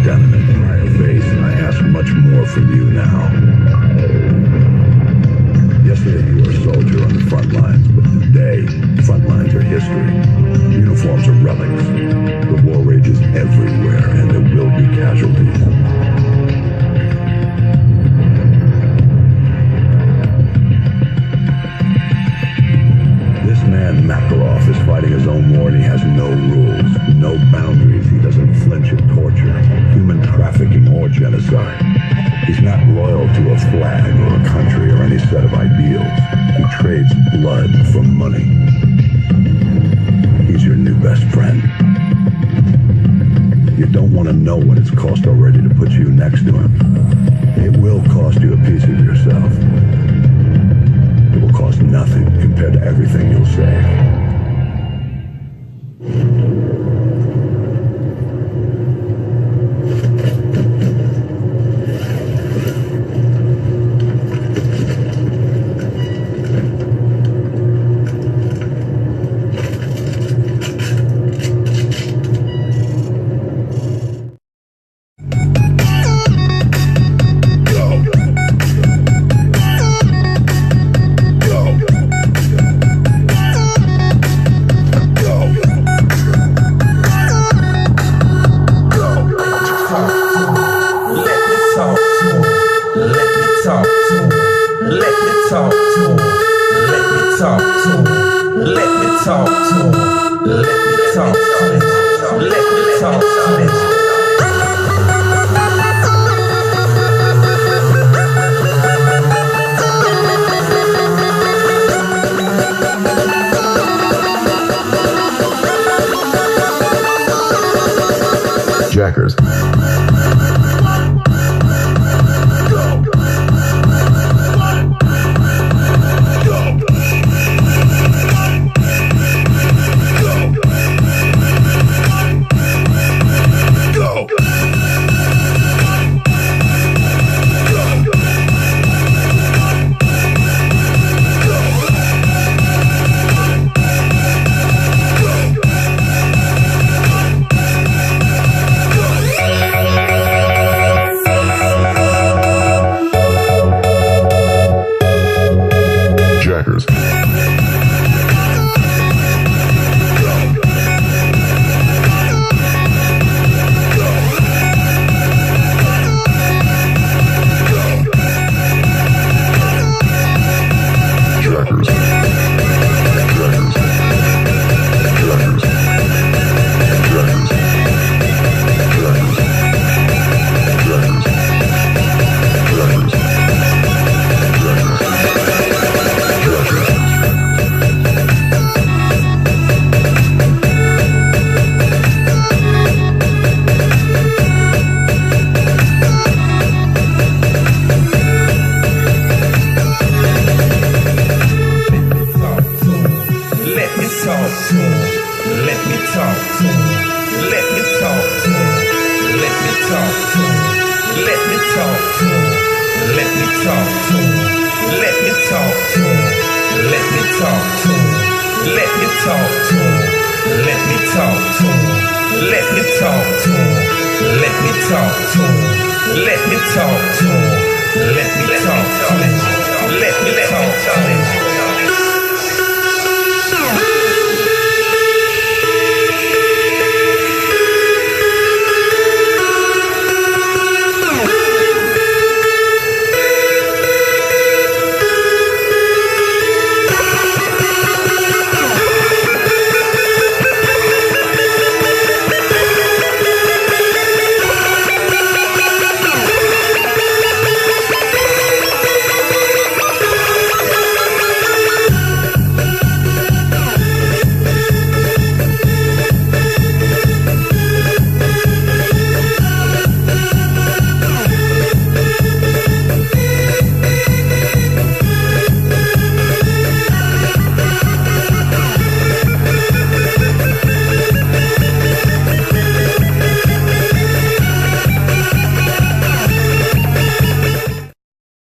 dent in an entire face, and I ask much more from you now. Yesterday you were a soldier on the front lines, but today, front lines are history. Uniforms are relics. The war rages everywhere, and there will be casualties. This man, Makarov, is fighting his own war, and he has no rules, no boundaries. He doesn't flinch at torture, human trafficking, or genocide. He's not loyal to a flag or a country or any set of ideals. He trades blood for money. He's your new best friend. You don't want to know what it's cost already to put you next to him. It will cost you a piece of yourself. It will cost nothing compared to everything you'll save. Jackers. Let me talk to him.